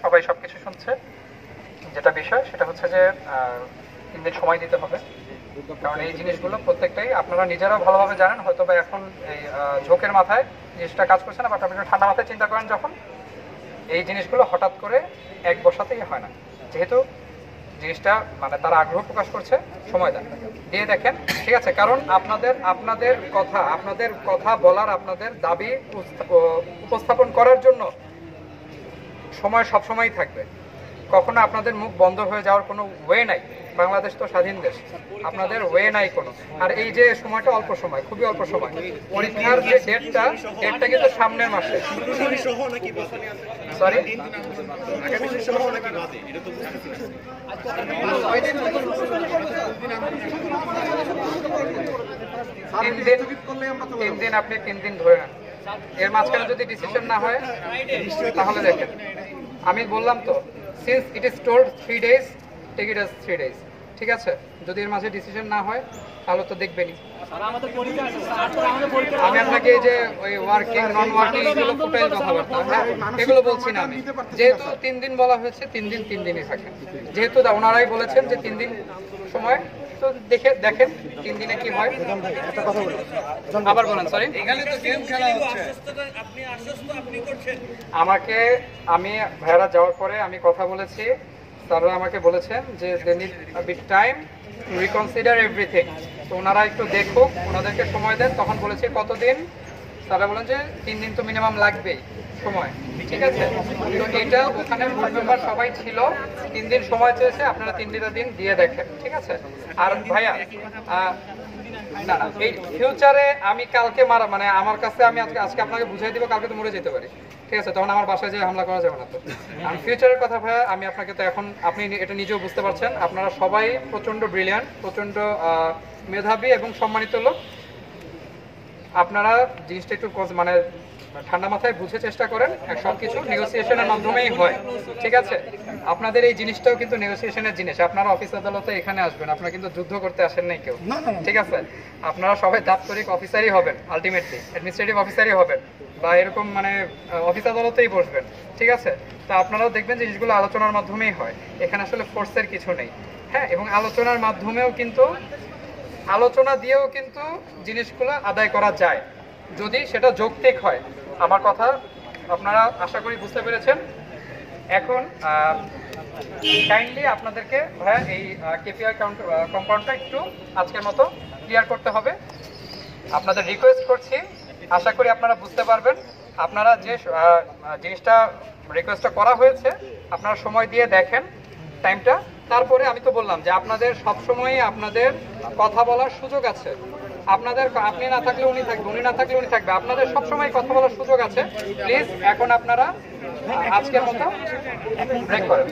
সবাই সবকিছু শুনছে। যেটা বিষয় সেটা হচ্ছে যে 3 দিন সময় দিতে হবে, কারণ এই জিনিসগুলো প্রত্যেকটাই আপনারা নিজেরাও ভালোভাবে জানেন। হয়তো বা এখন এই ঝোঁকের মাথায় জিনিসটা কাজ করছে না, বাট আপনি ঠান্ডা মাথায় চিন্তা করেন যখন, এই জিনিসগুলো হঠাৎ করে এক বসাতেই হয় না। যেহেতু জিনিসটা মানে তারা আগ্রহ প্রকাশ করছে, সময় দেন, দিয়ে দেখেন, ঠিক আছে? কারণ আপনাদের কথা বলার, আপনাদের দাবি উপস্থাপন করার জন্য সময় সবসময়ই থাকবে। কখনো আপনাদের মুখ বন্ধ হয়ে যাওয়ার কোনো ওয়ে নাই। বাংলাদেশ তো স্বাধীন দেশ, আপনাদের ওয়ে নাই কোনো। আর এই যে সময়টা অল্প সময়, খুবই অল্প সময়। পরীক্ষার যে ডেটটা কিন্তু সামনের মাসে। সরি, 3 দিন আপনি 3 দিন ধরে নেন। এর মাঝখানে যদি ডিসিশন না হয় তাহলে দেখেন, আমি বললাম তো, since it is told 3 days, take it as 3 days, ঠিক আছে? যদি এর মাঝে ডিসিশন না হয় তাহলে তো দেখবেনই। আমি আপনাকে এই যে ওই ওয়ার্কিং নন ওয়ার্কিং এগুলো ফুটাইল কথাবার্তা, হ্যাঁ, এগুলো বলছি না আমি। যেহেতু 3 দিন বলা হয়েছে, 3 দিনই থাকেন। যেহেতু ওনারাই বলেছেন যে 3 দিন সময়, তো দেখেন 3 দিনে কি হয়। আবার বলেন, সরি। আমি ভাইয়ারা যাওয়ার পরে আমি কথা বলেছি, তারা আমাকে বলেছেন যে they need a bit time to reconsider everything. তো ওনারা একটু দেখুক, ওনাদেরকে সময় দেন। তখন বলেছি কতদিন, তারা বলেন যে 3 দিন তো মিনিমাম লাগবেই সময়, ঠিক আছে? তো এটা ওখানে বোর্ড মেম্বার সবাই ছিল, 3 দিন সময় চেয়েছে, আপনারা 3 দিন দিয়ে দেখেন, ঠিক আছে? আর ভাইয়া না, এই ফিউচারে আমি কালকে মানে আমার কাছে আমি আজকে আপনাকে বুঝাই দিব, কালকে তো মরে যেতে পারি, ঠিক আছে? তখন আমার বাসায় যেয়ে হামলা করা যাবে না। তো আমি ফিউচারের কথা ভাইয়া, আমি আপনাকে তো এখন আপনি এটা নিজেও বুঝতে পারছেন, আপনারা সবাই প্রচন্ড ব্রিলিয়ান্ট, প্রচন্ড মেধাবী এবং সম্মানিত লোক। আপনারা জিনিসটা একটু মানে ঠান্ডা মাথায় বুঝে চেষ্টা করেন। সব কিছু নেগোসিয়েশনের মাধ্যমেই হয়, ঠিক আছে? আপনাদের এই জিনিসটাও কিন্তু নেগোসিয়েশনের জিনিস। আপনারা অফিস আদালতে এখানে আসবেন, আপনারা কিন্তু যুদ্ধ করতে আসেন নাই কেউ, ঠিক আছে? আপনারা সবাই দাপ্তরিক অফিসারই হবেন, আলটিমেটলি অ্যাডমিনিস্ট্রেটিভ অফিসারই হবেন, বা এরকম মানে অফিস আদালতেই বসবেন, ঠিক আছে? তা আপনারাও দেখবেন জিনিসগুলো আলোচনার মাধ্যমেই হয়। এখানে আসলে ফোর্সের কিছু নেই, হ্যাঁ। এবং আলোচনার মাধ্যমেও কিন্তু, আলোচনা দিয়েও কিন্তু জিনিসগুলো আদায় করা যায়, যদি সেটা যৌক্তিক হয়। আমার কথা আপনারা আশা করি বুঝতে পেরেছেন। এখন কাইন্ডলি আপনাদেরকে ভাইয়া এই কেপিআই কম্পাউন্ডটা একটু আজকের মতো ক্লিয়ার করতে হবে। আপনাদের রিকোয়েস্ট করছি, আশা করি আপনারা বুঝতে পারবেন। আপনারা যে জিনিসটা রিকোয়েস্টটা করা হয়েছে, আপনারা সময় দিয়ে দেখেন টাইমটা। তারপরে আমি তো বললাম যে আপনাদের সবসময়ই আপনাদের কথা বলার সুযোগ আছে। আপনি না থাকলে উনি থাকবে, উনি না থাকলে উনি থাকবে, আপনাদের সবসময় কথা বলার সুযোগ আছে। প্লিজ এখন আপনারা আজকের মতো ব্রেক করেন।